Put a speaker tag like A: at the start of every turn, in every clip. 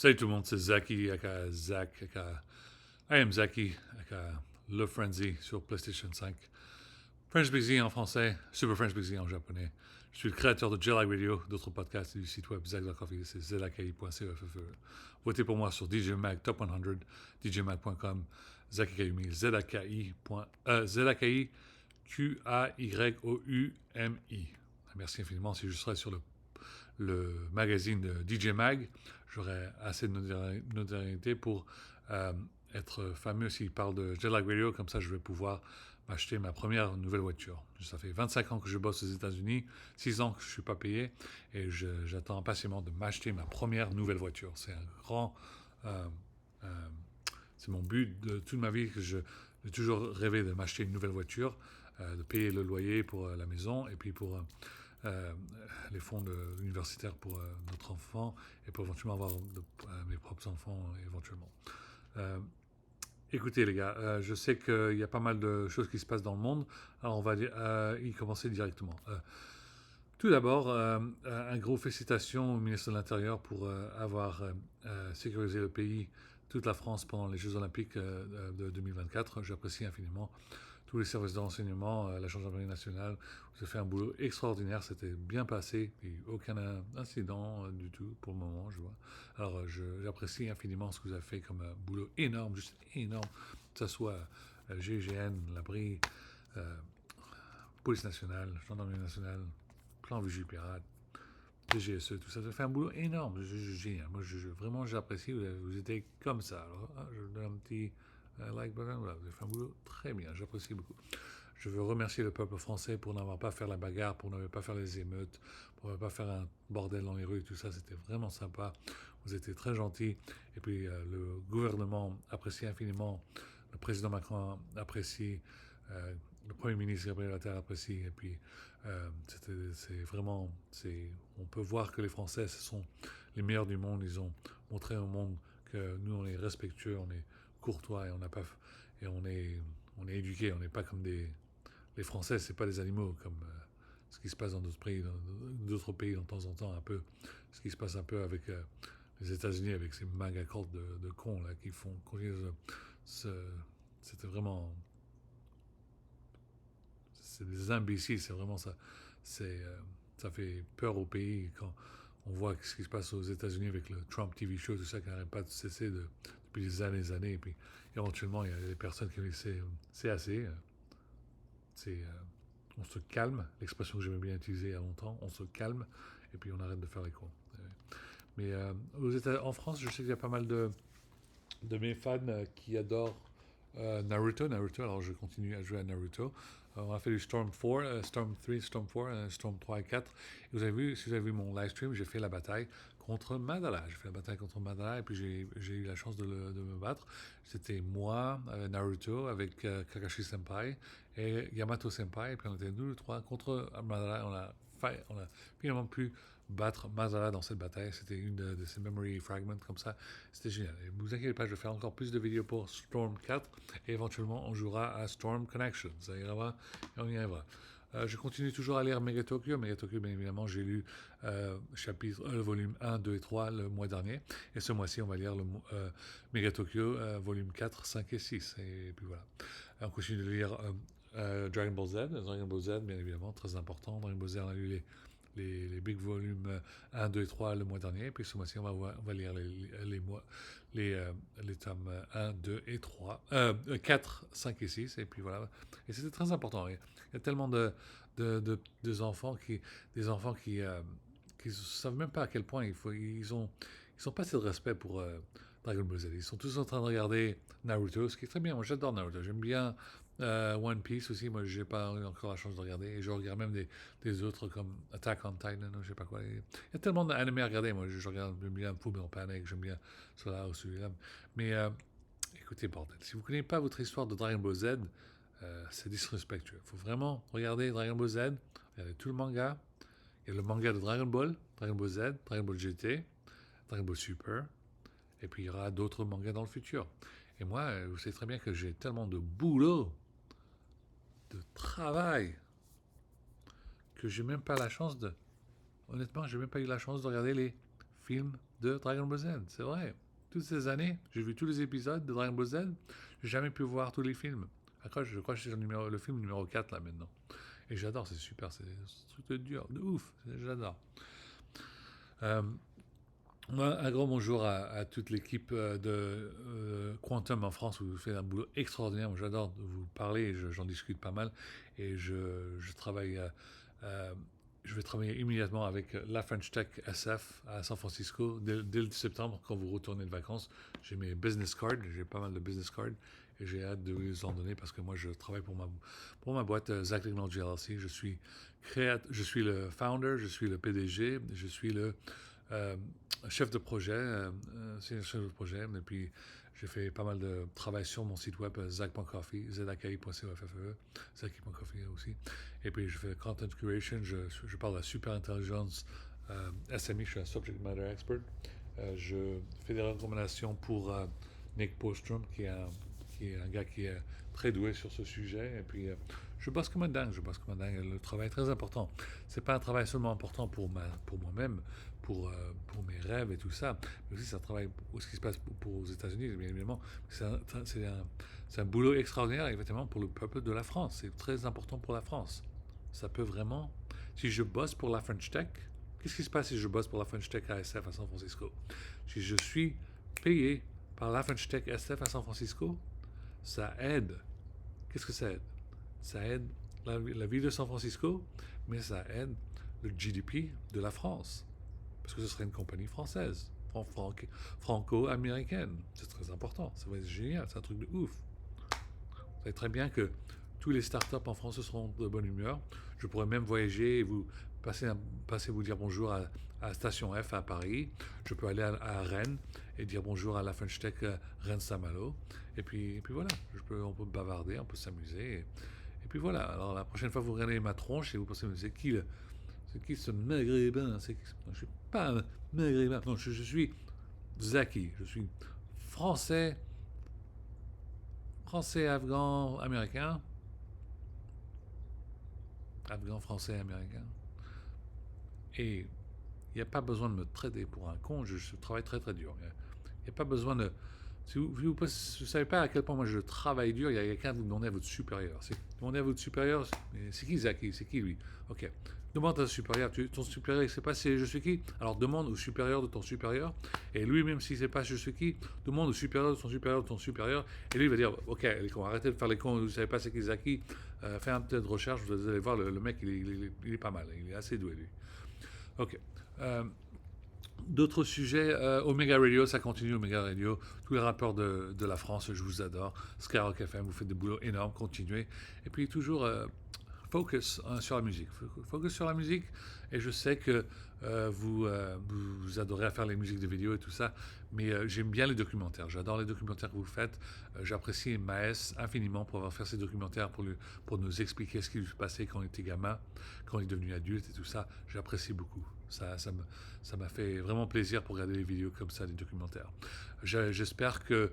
A: Salut tout le monde, c'est Zaki, aka Zach, aka I am Zaki, aka Love Frenzy sur PlayStation 5. French Big en français, Super French Big en japonais. Je suis le créateur de Jelly Radio, d'autres podcasts et du site web Zach.coffee, c'est zaki.co.fe. Votez pour moi sur DJ Mag Top 100, djmag.com, Zaki Kayumi, Zaki Q-A-Y-O-U-M-I. Merci infiniment. Si je serais sur le magazine de DJ Mag, j'aurais assez de notoriété pour euh, être fameux s'il parle de Jetlag Radio. Comme ça, je vais pouvoir m'acheter ma première nouvelle voiture. Ça fait 25 ans que je bosse aux États-Unis, 6 ans que je ne suis pas payé, et j'attends impatiemment de m'acheter ma première nouvelle voiture. C'est un grand... Euh, euh, c'est mon but de toute ma vie que j'ai toujours rêvé de m'acheter une nouvelle voiture, de payer le loyer pour la maison et puis pour euh, les fonds universitaires pour notre enfant et pour éventuellement avoir mes propres enfants éventuellement. Euh, Écoutez les gars, je sais qu'il y a pas mal de choses qui se passent dans le monde, alors on va y commencer directement. Tout d'abord, un gros félicitations au ministre de l'Intérieur pour avoir sécurisé le pays, toute la France pendant les Jeux Olympiques de 2024. J'apprécie infiniment tous les services de renseignement, la gendarmerie nationale. Vous avez fait un boulot extraordinaire, c'était bien passé, et aucun incident du tout pour le moment, je vois. Alors j'apprécie infiniment ce que vous avez fait comme boulot énorme, juste énorme, que ce soit GIGN, l'abri, euh, police nationale, gendarmerie nationale, plan Vigipirate, PGSE, tout ça. Ça fait un boulot énorme, génial. Moi, vraiment, j'apprécie. Vous étiez comme ça. Alors, je donne un petit like button. Voilà, vous avez fait un boulot très bien. J'apprécie beaucoup. Je veux remercier le peuple français pour n'avoir pas fait la bagarre, pour n'avoir pas faire les émeutes, pour ne pas faire un bordel dans les rues, tout ça. C'était vraiment sympa. Vous étiez très gentils. Et puis, le gouvernement apprécie infiniment. Le président Macron apprécie. Le Premier ministre Gabriel Attal apprécie. Et puis, c'est vraiment, on peut voir que les Français, ce sont les meilleurs du monde. Ils ont montré au monde que nous, on est respectueux, on est courtois et on n'a pas, et on est éduqués. On n'est pas comme les Français, c'est pas des animaux comme ce qui se passe dans d'autres pays de temps en temps, un peu, ce qui se passe un peu avec les États-Unis avec ces magas de cons là qui font, c'était vraiment, c'est des imbéciles, c'est vraiment ça. Ça fait peur au pays quand on voit ce qui se passe aux États-Unis avec le Trump TV show, tout ça qui n'arrête pas de cesser depuis des années et des années. Et puis éventuellement, il y a des personnes qui disent c'est assez. C'est, on se calme, l'expression que j'aimais bien utiliser il y a longtemps, on se calme et puis on arrête de faire les cons. Mais en France, je sais qu'il y a pas mal de mes fans qui adorent Naruto. Alors je continue à jouer à Naruto. On a fait du Storm 4, Storm 3, Storm 4, Storm 3 et 4. Et vous avez vu, si vous avez vu mon live stream, j'ai fait la bataille contre Madara. J'ai fait la bataille contre Madara et puis j'ai eu la chance de me battre. C'était moi, Naruto, avec Kakashi Senpai et Yamato Senpai. Et puis on était nous les trois contre Madara. On a finalement pu battre Madara dans cette bataille. C'était une de ces memory fragments comme ça. C'était génial. Et ne vous inquiétez pas, je vais faire encore plus de vidéos pour Storm 4 et éventuellement on jouera à Storm Connection. Ça ira et on y arrivera. Je continue toujours à lire Mega Tokyo. Mega Tokyo, bien évidemment, j'ai lu le volume 1, 2 et 3 le mois dernier. Et ce mois-ci, on va lire le Mega Tokyo, volume 4, 5 et 6. Et puis voilà. On continue de lire Dragon Ball Z. Dragon Ball Z, bien évidemment, très important. Dragon Ball Z, on a lu les big volumes 1, 2 et 3 le mois dernier. Et puis ce mois-ci, on va lire les tomes 1, 2 et 3, 4, 5 et 6. Et puis voilà. Et c'était très important. Il y a tellement des enfants qui ne savent même pas à quel point ils ont pas assez de respect pour Dragon Ball Z. Ils sont tous en train de regarder Naruto, ce qui est très bien. Moi, j'adore Naruto. J'aime bien One Piece aussi. Moi, j'ai pas eu encore la chance de regarder. Et je regarde même des autres comme Attack on Titan, ou je sais pas quoi. Il y a tellement d'animés à regarder. Moi, je regarde, j'aime bien Full Metal Panic, j'aime bien cela ou celui-là. Mais écoutez, bordel, si vous ne connaissez pas votre histoire de Dragon Ball Z, c'est disrespectueux. Il faut vraiment regarder Dragon Ball Z, regarder tout le manga. Il y a le manga de Dragon Ball, Dragon Ball Z, Dragon Ball GT, Dragon Ball Super, et puis il y aura d'autres mangas dans le futur. Et moi, vous savez très bien que j'ai tellement de boulot, de travail, que j'ai même pas la chance de... Honnêtement, j'ai même pas eu la chance de regarder les film de Dragon Ball Z. C'est vrai. Toutes ces années, j'ai vu tous les épisodes de Dragon Ball Z. J'ai jamais pu voir tous les films. Après, je crois que c'est le film numéro 4 là maintenant. Et j'adore, c'est super. C'est un truc de dur, de ouf. J'adore. Euh, un grand bonjour à toute l'équipe de Quantum en France, où vous faites un boulot extraordinaire. Moi, j'adore vous parler, et j'en discute pas mal. Et je travaille, je vais travailler immédiatement avec la French Tech SF à San Francisco dès le septembre, quand vous retournez de vacances. J'ai mes business cards, j'ai pas mal de business cards, et j'ai hâte de vous les en donner parce que moi, je travaille pour ma boîte Zach Technology LLC. Je suis le founder, je suis le PDG, je suis le euh, chef de projet, c'est un chef de projet, et puis j'ai fait pas mal de travail sur mon site web, zach.coffee, zaki.coffee, zaki.coffee aussi. Et puis je fais content curation, je parle de la super intelligence SME, je suis un subject matter expert. Je fais des recommandations pour Nick Bostrom, qui est un gars qui est très doué sur ce sujet. Et puis je bosse comme un dingue, Le travail est très important. C'est pas un travail seulement important pour moi-même, pour mes rêves et tout ça, mais aussi c'est un travail pour ce qui se passe pour aux États-Unis, bien évidemment. C'est un boulot extraordinaire, évidemment, pour le peuple de la France. C'est très important pour la France. Ça peut vraiment. Si je bosse pour la French Tech, qu'est-ce qui se passe si je bosse pour la French Tech ASF à San Francisco? Si je suis payé par la French Tech SF à San Francisco, ça aide. Qu'est-ce que ça aide? Ça aide la ville de San Francisco, mais ça aide le GDP de la France. Parce que ce serait une compagnie française, franco-américaine. C'est très important, ça va être génial, c'est un truc de ouf. Vous savez très bien que tous les startups en France seront de bonne humeur. Je pourrais même voyager et vous passer vous dire bonjour à Station F à Paris. Je peux aller à Rennes et dire bonjour à la French Tech Rennes-Saint-Malo. Et puis voilà, on peut bavarder, on peut s'amuser. Et puis voilà, alors la prochaine fois vous regardez ma tronche et vous pensez, c'est qui ce maghrébin? Je ne suis pas un maghrébin. Non, je suis Zaki. Je suis français, afghan, américain. Afghan, français, américain. Et il n'y a pas besoin de me traiter pour un con. Je travaille très très dur. Il n'y a pas besoin de. Si vous ne savez pas à quel point moi je travaille dur, il y a quelqu'un vous demander à votre supérieur. Demandez à votre supérieur, c'est qui Zaki? C'est qui lui? Ok. Demande à ton supérieur. Ton supérieur, il ne sait pas si je suis qui? Alors demande au supérieur de ton supérieur. Et lui, même s'il ne sait pas si je suis qui, demande au supérieur de son supérieur de ton supérieur. Et lui, il va dire, ok, les cons, arrêtez de faire les cons, vous ne savez pas c'est qui Zaki. Faites un peu de recherche, vous allez voir, le mec, il est pas mal. Il est assez doué, lui. Ok. D'autres sujets, Omega Radio, ça continue, Omega Radio. Tous les rappeurs de la France, je vous adore. Skyrock FM, vous faites des boulots énormes, continuez. Et puis toujours focus sur la musique. Focus sur la musique. Et je sais que vous adorez faire les musiques de vidéo et tout ça, mais j'aime bien les documentaires. J'adore les documentaires que vous faites. J'apprécie Maes infiniment pour avoir fait ces documentaires, pour nous expliquer ce qui se passait quand il était gamin, quand il est devenu adulte et tout ça. J'apprécie beaucoup. Ça m'a fait vraiment plaisir pour regarder les vidéos comme ça, des documentaires. J'espère que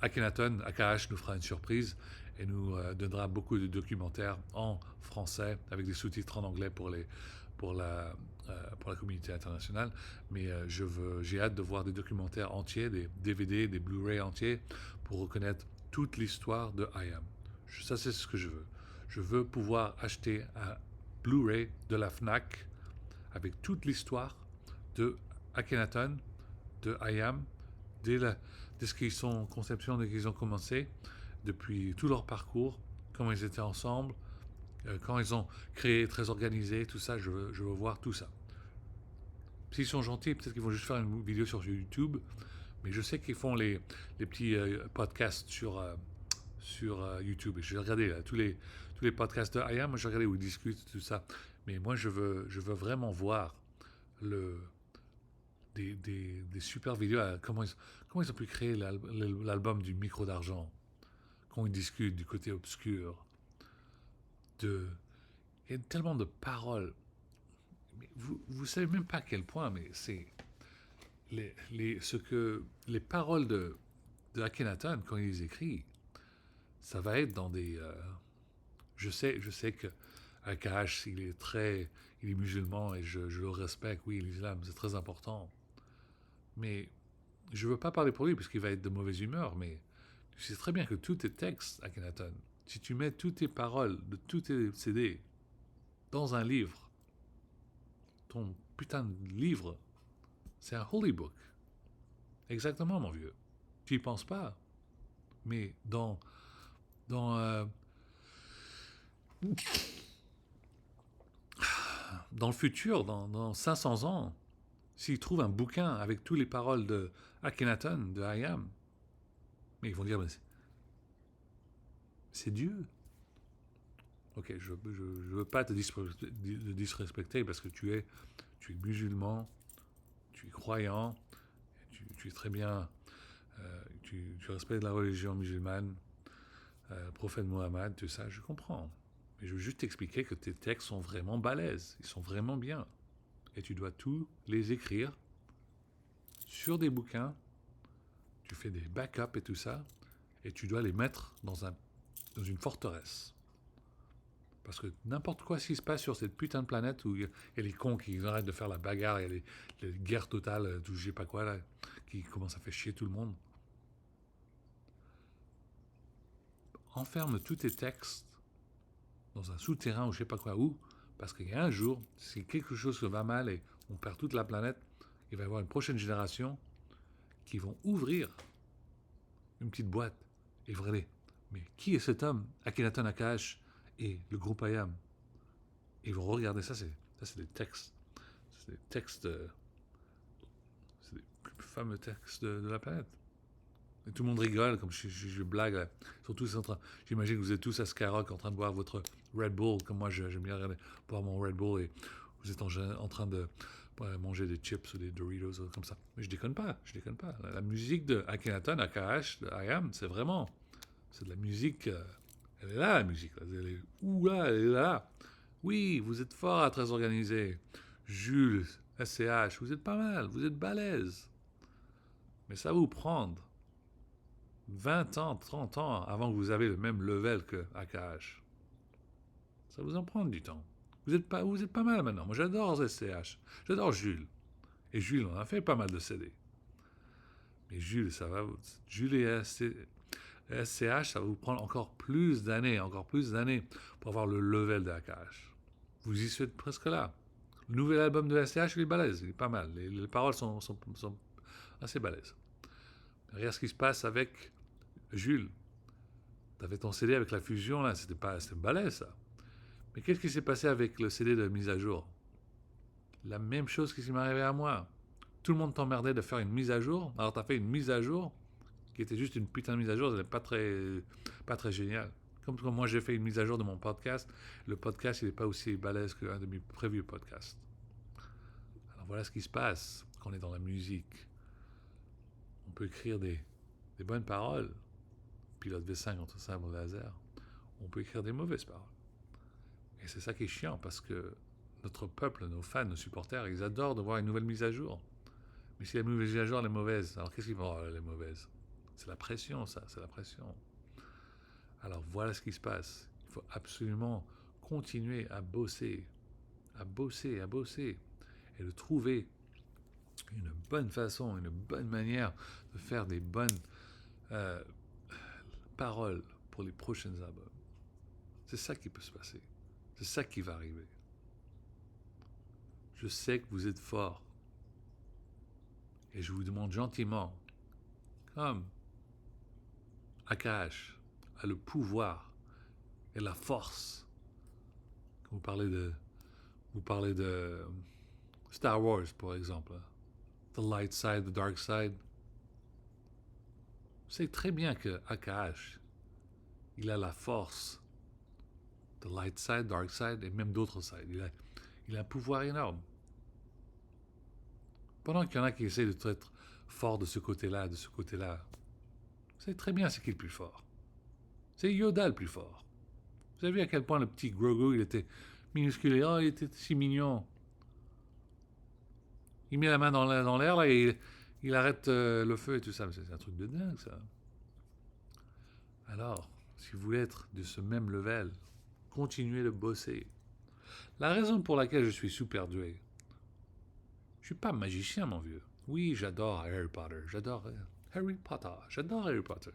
A: Akhenaton, AKH, nous fera une surprise et nous donnera beaucoup de documentaires en français avec des sous-titres en anglais pour la communauté internationale. Mais j'ai hâte de voir des documentaires entiers, des DVD, des Blu-ray entiers pour reconnaître toute l'histoire de IAM. Ça, c'est ce que je veux. Je veux pouvoir acheter un Blu-ray de la FNAC avec toute l'histoire de Akhenaton, de IAM, dès ce qu'ils sont en conception, dès qu'ils ont commencé, depuis tout leur parcours, comment ils étaient ensemble, quand ils ont créé, très organisé, tout ça, je veux voir tout ça. S'ils sont gentils, peut-être qu'ils vont juste faire une vidéo sur YouTube, mais je sais qu'ils font les petits podcasts sur YouTube. Et j'ai regardé là, tous les podcasts de IAM, moi j'ai regardé où ils discutent, tout ça. Mais moi je veux vraiment voir des super vidéos, comment ils ont pu créer l'album du micro d'argent, quand ils discutent du côté obscur. Il y a tellement de paroles. Mais vous savez même pas à quel point, mais c'est les paroles de Akhenaton, quand il les écrit, ça va être dans des... je sais que Akash, il est musulman et je le respecte. Oui, l'islam, c'est très important. Mais je ne veux pas parler pour lui parce qu'il va être de mauvaise humeur. Mais tu sais très bien que tous tes textes, Akhenaton, si tu mets toutes tes paroles de tous tes CD dans un livre, ton putain de livre, c'est un holy book. Exactement, mon vieux. Tu y penses pas. Mais dans, euh, dans le futur, dans 500 ans, s'ils trouvent un bouquin avec toutes les paroles de Akhenaton, de Hayam, mais ils vont dire, c'est Dieu. Ok, je ne veux pas te disrespecter parce que tu es musulman, tu es croyant, tu es très bien, tu respectes la religion musulmane, prophète Mohammed, tout ça, je comprends. Mais je veux juste t'expliquer que tes textes sont vraiment balèzes, ils sont vraiment bien. Et tu dois tous les écrire sur des bouquins, tu fais des backups et tout ça, et tu dois les mettre dans une forteresse. Parce que n'importe quoi ce qui se passe sur cette putain de planète où il y a les cons qui arrêtent de faire la bagarre, il y a les guerres totales, tout je sais pas quoi, là, qui commencent à faire chier tout le monde. Enferme tous tes textes dans un souterrain ou je sais pas quoi où, parce qu'il y a un jour, si quelque chose va mal et on perd toute la planète, il va y avoir une prochaine génération qui vont ouvrir une petite boîte et vrailer. Mais qui est cet homme, Akhenaton Akash et le groupe IAM? Et ils vont regarder ça, c'est des textes. C'est des textes, c'est les plus fameux textes de la planète. Et tout le monde rigole, comme je blague. Là. Surtout, j'imagine que vous êtes tous à Skyrock en train de boire votre Red Bull, comme moi j'aime bien regarder, boire mon Red Bull, et vous êtes en train de manger des chips ou des Doritos, comme ça. Mais je déconne pas, je déconne pas. La musique de Akhenaton, AKH, de IAM, c'est de la musique, elle est là, la musique. Elle est où là, elle est là. Oui, vous êtes fort à très organisé. Jules, SCH, vous êtes pas mal, vous êtes balèze. Mais ça va vous prendre 20 ans, 30 ans avant que vous avez le même level que AKH. Ça vous en prend du temps. Vous êtes pas mal maintenant. Moi j'adore SCH. J'adore Jules. Et Jules, on a fait pas mal de CD. Mais Jules, Jules et SCH, ça va vous prendre encore plus d'années pour avoir le level de AKH. Vous y êtes presque là. Le nouvel album de SCH, il est balèze, il est pas mal. Les paroles sont assez balèzes. Regarde ce qui se passe avec Jules. T'avais ton CD avec la fusion, là, c'était balèze, ça. Mais qu'est-ce qui s'est passé avec le CD de mise à jour? La même chose qui m'est arrivé à moi. Tout le monde t'emmerdait de faire une mise à jour, alors t'as fait une mise à jour qui était juste une putain de mise à jour, elle n'est pas très géniale. Comme quand moi j'ai fait une mise à jour de mon podcast, le podcast il n'est pas aussi balèze qu'un de mes prévus podcasts. Alors voilà ce qui se passe quand on est dans la musique. On peut écrire des bonnes paroles, pilote V5 entre sabre laser. On peut écrire des mauvaises paroles. Et c'est ça qui est chiant parce que notre peuple, nos fans, nos supporters, ils adorent de voir une nouvelle mise à jour. Mais si la nouvelle mise à jour elle est mauvaise, alors qu'est-ce qu'ils vont voir, elle est mauvaise? C'est la pression, ça, c'est la pression. Alors voilà ce qui se passe. Il faut absolument continuer à bosser, à bosser, à bosser, et de trouver une bonne façon, une bonne manière de faire des bonnes euh, paroles pour les prochains albums. C'est ça qui peut se passer. C'est ça qui va arriver. Je sais que vous êtes forts. Et je vous demande gentiment, comme Akash a le pouvoir et la force. Vous parlez de Star Wars, par exemple. The light side, the dark side. Vous savez très bien que Akash, il a la force. The light side, dark side et même d'autres sides. Il a un pouvoir énorme. Pendant qu'il y en a qui essaient d'être forts de ce côté-là, de ce côté-là. Vous savez très bien c'est qui le plus fort. C'est Yoda le plus fort. Vous avez vu à quel point le petit Grogu, il était minuscule. Oh, il était si mignon. Il met la main dans l'air, là, et il arrête le feu et tout ça. C'est un truc de dingue, ça. Alors, si vous voulez être de ce même level, continuez de bosser. La raison pour laquelle je suis super doué, je suis pas magicien, mon vieux. Oui, j'adore Harry Potter. J'adore Harry Potter.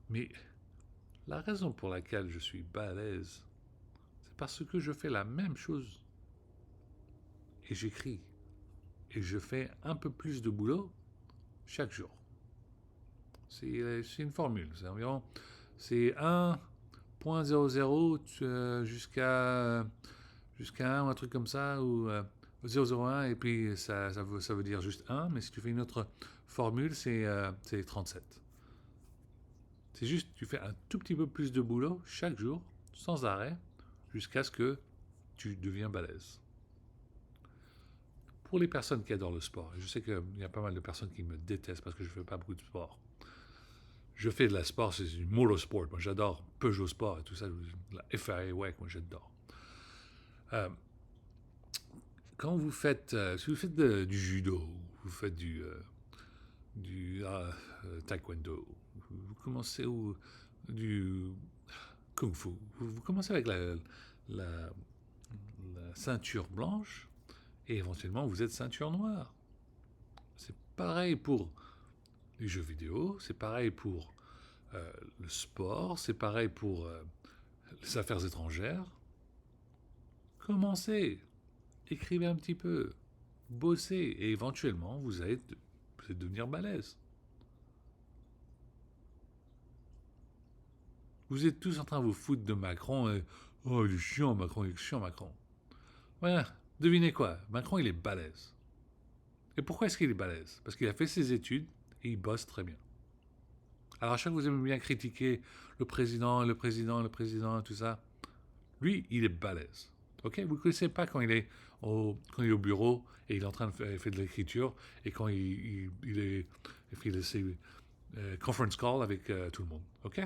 A: Mais la raison pour laquelle je suis balèze, c'est parce que je fais la même chose. Et j'écris. Et je fais un peu plus de boulot chaque jour. C'est une formule. C'est environ c'est 1.00 jusqu'à 1 ou un truc comme ça, ou 001, et puis ça veut dire juste 1, mais si tu fais une autre formule, c'est 37. C'est juste, tu fais un tout petit peu plus de boulot chaque jour, sans arrêt, jusqu'à ce que tu deviens balèze. Pour les personnes qui adorent le sport, et je sais qu'il y a pas mal de personnes qui me détestent parce que je ne fais pas beaucoup de sport. Je fais de la sport, c'est du motorsport. Moi, j'adore Peugeot Sport et tout ça. La FIA, ouais, moi, j'adore. Euh, Quand vous faites, si vous faites du judo, vous faites du taekwondo, vous commencez du kung fu, vous commencez avec la ceinture blanche et éventuellement vous êtes ceinture noire. C'est pareil pour les jeux vidéo, c'est pareil pour le sport, c'est pareil pour les affaires étrangères. Commencez, écrivez un petit peu, bossez et éventuellement vous allez devenir balèze. Vous êtes tous en train de vous foutre de Macron et oh il est chiant Macron, il est chiant Macron. Voilà, devinez quoi, Macron il est balèze. Et pourquoi est-ce qu'il est balèze? Parce qu'il a fait ses études et il bosse très bien. Alors à chaque fois que vous aimez bien critiquer le président, tout ça, lui il est balèze. Ok, vous ne connaissez pas quand il est au bureau et il est en train de faire de l'écriture et quand il fait ses conference call avec tout le monde. Ok?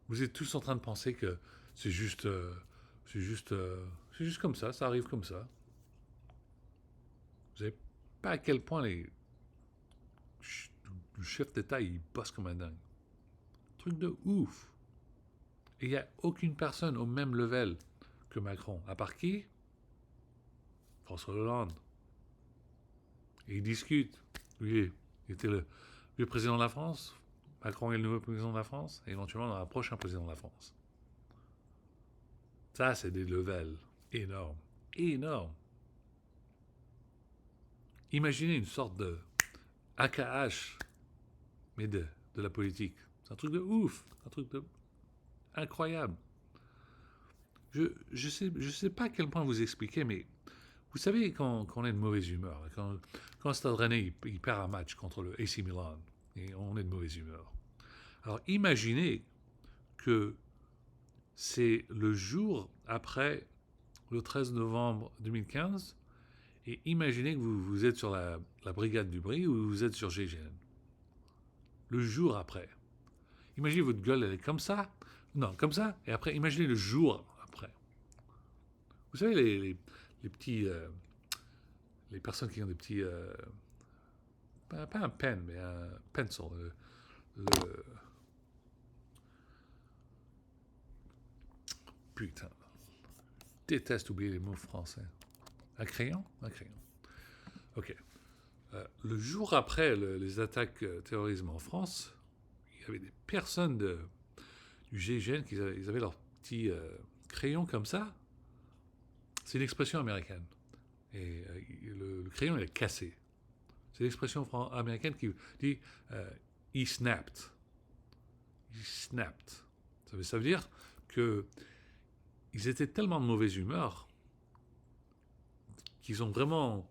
A: Vous êtes tous en train de penser que c'est juste, c'est juste comme ça arrive comme ça. Vous savez pas à quel point le chef d'État il bosse comme un dingue. Truc de ouf. Et il n'y a aucune personne au même level que Macron. À part qui? François Hollande. Et ils discutent. Lui, il était le président de la France. Macron est le nouveau président de la France. Et éventuellement, on aura un prochain président de la France. Ça, c'est des levels énormes. Énormes. Imaginez une sorte de AKH, mais de la politique. C'est un truc de ouf. Un truc de incroyable. Je sais pas à quel point vous expliquer, mais vous savez quand on est de mauvaise humeur, quand Stade Rennais il perd un match contre le AC Milan, et on est de mauvaise humeur. Alors imaginez que c'est le jour après le 13 novembre 2015, et imaginez que vous êtes sur la brigade du Brie ou vous êtes sur GGN. Le jour après. Imaginez votre gueule, elle est comme ça. Non, comme ça. Et après, imaginez le jour après. Vous savez, les petits... les personnes qui ont des petits... pas un pen, mais un pencil. Putain. Je déteste oublier les mots français. Un crayon? Un crayon. Ok. Le jour après les attaques terrorisme en France, il y avait des personnes du GIGN qui avaient leur petit crayon comme ça. C'est une expression américaine. Et le crayon, il est cassé. C'est l'expression américaine qui dit he snapped. He snapped. Ça veut dire que ils étaient tellement de mauvaise humeur qu'ils ont vraiment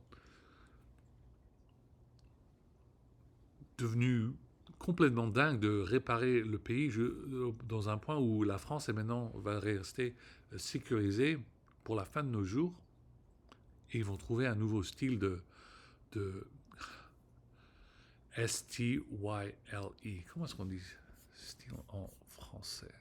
A: devenu complètement dingue de réparer le pays dans un point où la France est maintenant va rester sécurisée pour la fin de nos jours et ils vont trouver un nouveau style de S-T-Y-L-E. Comment est-ce qu'on dit style en français?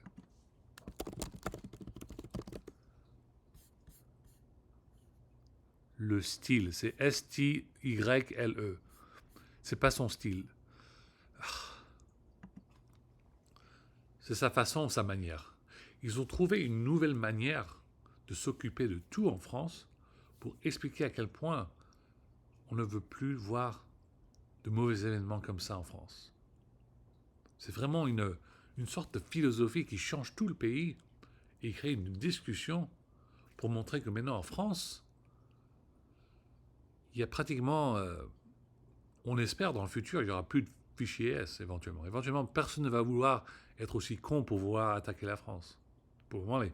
A: Le style, c'est S-T-Y-L-E. C'est pas son style. C'est sa façon, sa manière. Ils ont trouvé une nouvelle manière de s'occuper de tout en France pour expliquer à quel point on ne veut plus voir de mauvais événements comme ça en France. C'est vraiment une sorte de philosophie qui change tout le pays et crée une discussion pour montrer que maintenant en France, il y a pratiquement, on espère dans le futur, il n'y aura plus de fichiers S éventuellement. Éventuellement, personne ne va vouloir être aussi con pour vouloir attaquer la France. Pour le moment,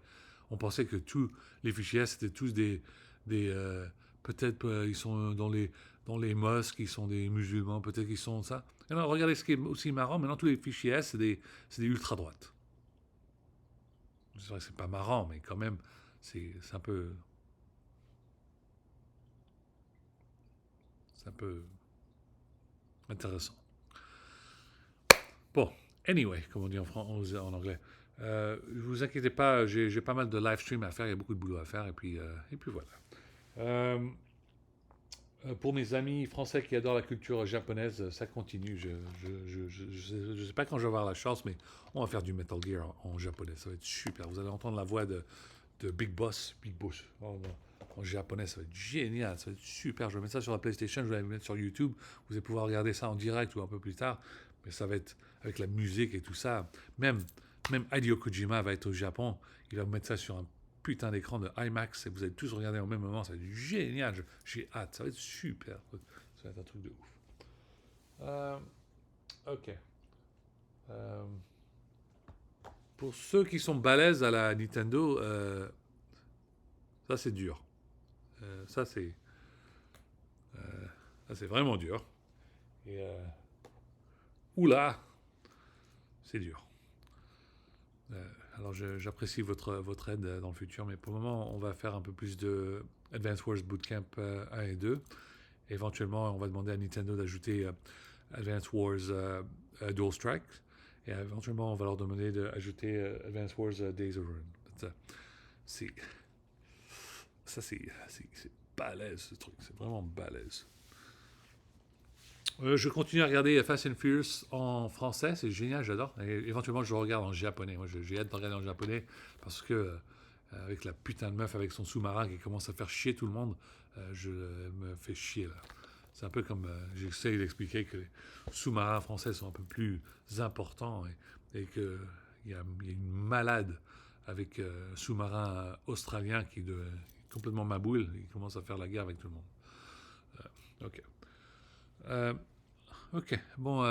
A: on pensait que tous les fichiers S étaient tous des peut-être ils sont dans les mosques, ils sont des musulmans, peut-être qu'ils sont ça. Et alors, regardez ce qui est aussi marrant, maintenant tous les fichiers S, c'est des ultra-droites. C'est vrai que c'est pas marrant, mais quand même, c'est un peu... C'est un peu intéressant. Bon, anyway, comme on dit en anglais. Ne vous inquiétez pas, j'ai pas mal de live stream à faire, il y a beaucoup de boulot à faire, et puis voilà. Pour mes amis français qui adorent la culture japonaise, ça continue. Je sais pas quand je vais avoir la chance, mais on va faire du Metal Gear en japonais. Ça va être super. Vous allez entendre la voix de Big Boss, en japonais. Ça va être génial, ça va être super. Je vais mettre ça sur la PlayStation, je vais le mettre sur YouTube. Vous allez pouvoir regarder ça en direct ou un peu plus tard. Mais ça va être avec la musique et tout ça. Même Hideo Kojima va être au Japon. Il va vous mettre ça sur un putain d'écran de IMAX et vous allez tous regarder au même moment. Ça va être génial. J'ai hâte. Ça va être super. Ça va être un truc de ouf. Ok. Pour ceux qui sont balèzes à la Nintendo, ça c'est dur. Ça c'est vraiment dur. Et oula, c'est dur. Alors j'apprécie votre aide dans le futur, mais pour le moment, on va faire un peu plus de Advance Wars Bootcamp 1 et 2. Et éventuellement, on va demander à Nintendo d'ajouter Advance Wars Dual Strike. Et éventuellement, on va leur demander d'ajouter Advance Wars Days of Ruin. C'est balèze ce truc, c'est vraiment balèze. Je continue à regarder Fast and Furious en français, c'est génial, j'adore. Et éventuellement, je regarde en japonais. Moi, j'ai hâte de regarder en japonais parce que, avec la putain de meuf avec son sous-marin qui commence à faire chier tout le monde, je me fais chier là. C'est un peu comme j'essaie d'expliquer que les sous-marins français sont un peu plus importants et qu'il y a une malade avec un sous-marin australien qui est complètement maboule. Il commence à faire la guerre avec tout le monde. Ok. Ok, bon,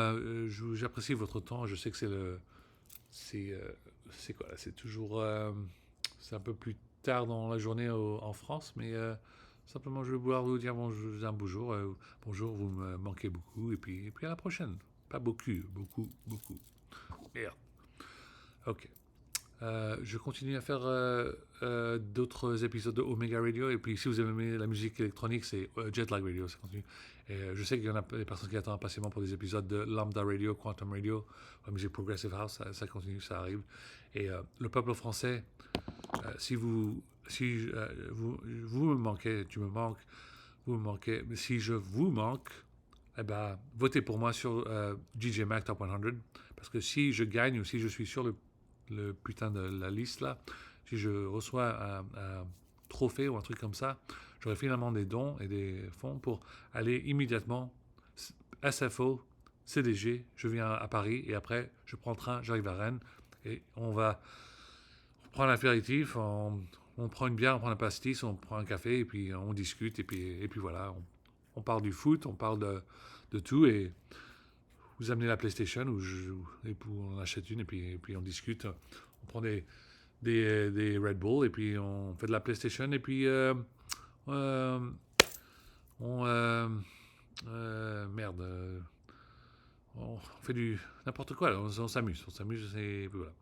A: j'apprécie votre temps. Je sais que c'est quoi là, c'est toujours, c'est un peu plus tard dans la journée en France, mais simplement je vais vouloir vous dire un bonjour. Bonjour, vous me manquez beaucoup, et puis à la prochaine. Pas beaucoup, beaucoup. Merde. Ok. Je continue à faire d'autres épisodes de Omega Radio. Et puis, si vous aimez la musique électronique, c'est Jetlag Radio. Ça continue. Et je sais qu'il y en a des personnes qui attendent impatiemment pour des épisodes de Lambda Radio, Quantum Radio, la musique Progressive House. Ça continue, ça arrive. Et le peuple français, si vous me manquez, tu me manques, vous me manquez, mais si je vous manque, eh ben, votez pour moi sur DJ Mag Top 100. Parce que si je gagne ou si je suis sur le putain de la liste là, si je reçois un trophée ou un truc comme ça, j'aurai finalement des dons et des fonds pour aller immédiatement SFO, CDG, je viens à Paris et après je prends le train, j'arrive à Rennes et on prend un apéritif, on prend une bière, on prend un pastis, on prend un café et puis on discute et puis voilà, on parle du foot, on parle de tout et vous amenez la PlayStation et puis on achète une et puis on discute. On prend des Red Bull et puis on fait de la PlayStation et puis merde. On fait du n'importe quoi. Là, on s'amuse et voilà.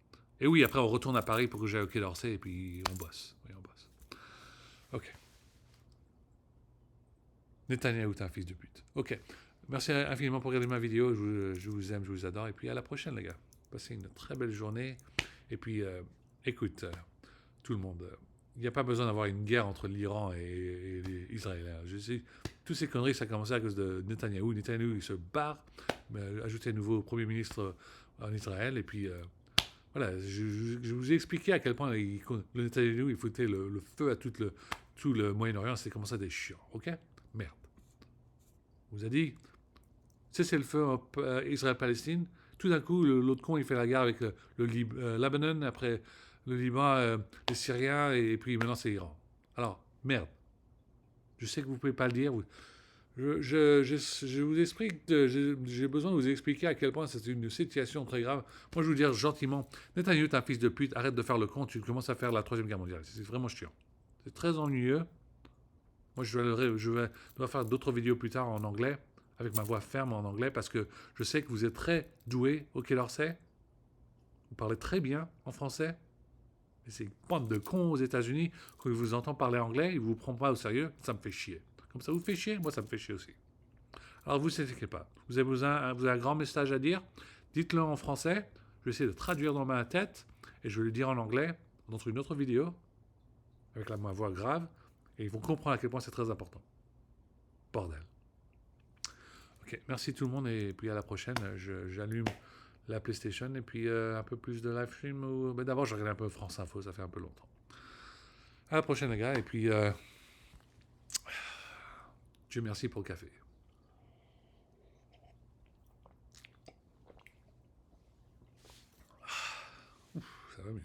A: Et oui, après on retourne à Paris pour que j'aille au Quai d'Orsay et puis on bosse. Oui, on bosse. Ok. Netanyahu est un fils de pute. Ok. Merci infiniment pour regarder ma vidéo. Je vous aime, je vous adore. Et puis à la prochaine, les gars. Passez une très belle journée. Et puis, écoute, tout le monde, il n'y a pas besoin d'avoir une guerre entre l'Iran et les Israéliens. Je sais, toutes ces conneries, ça a commencé à cause de Netanyahou. Netanyahou, il se barre, ajouter un nouveau Premier ministre en Israël. Et puis, Voilà, je vous ai expliqué à quel point le Netanyahou, il foutait le feu à tout le Moyen-Orient. C'est commencé à être chiant, ok? Merde. On vous a dit, cessez le feu Israël-Palestine. Tout d'un coup, l'autre con, il fait la guerre avec le Libanon, après le Liban, les Syriens, et puis maintenant c'est l'Iran. Alors, merde. Je sais que vous ne pouvez pas le dire. Je vous explique, j'ai besoin de vous expliquer à quel point c'est une situation très grave. Moi, je vous dire gentiment, Netanyahu, t'es un fils de pute, arrête de faire le con, tu commences à faire la Troisième Guerre mondiale. C'est vraiment chiant. C'est très ennuyeux. Moi, dois faire d'autres vidéos plus tard en anglais, avec ma voix ferme en anglais, parce que je sais que vous êtes très doué au Quai d'Orsay. Vous parlez très bien en français. Mais c'est une bande de cons aux États-Unis, quand ils vous entendent parler anglais, ils ne vous prennent pas au sérieux, ça me fait chier. Comme ça vous fait chier, moi ça me fait chier aussi. Alors vous inquiétez pas. Vous avez un grand message à dire, dites-le en français, je vais essayer de traduire dans ma tête, et je vais le dire en anglais dans une autre vidéo, avec ma voix grave, et ils vont comprendre à quel point c'est très important. Bordel. Ok, merci tout le monde, et puis à la prochaine, j'allume la PlayStation, et puis un peu plus de live stream, mais d'abord je regarde un peu France Info, ça fait un peu longtemps. À la prochaine les gars, et puis Dieu merci pour le café. Ça va mieux.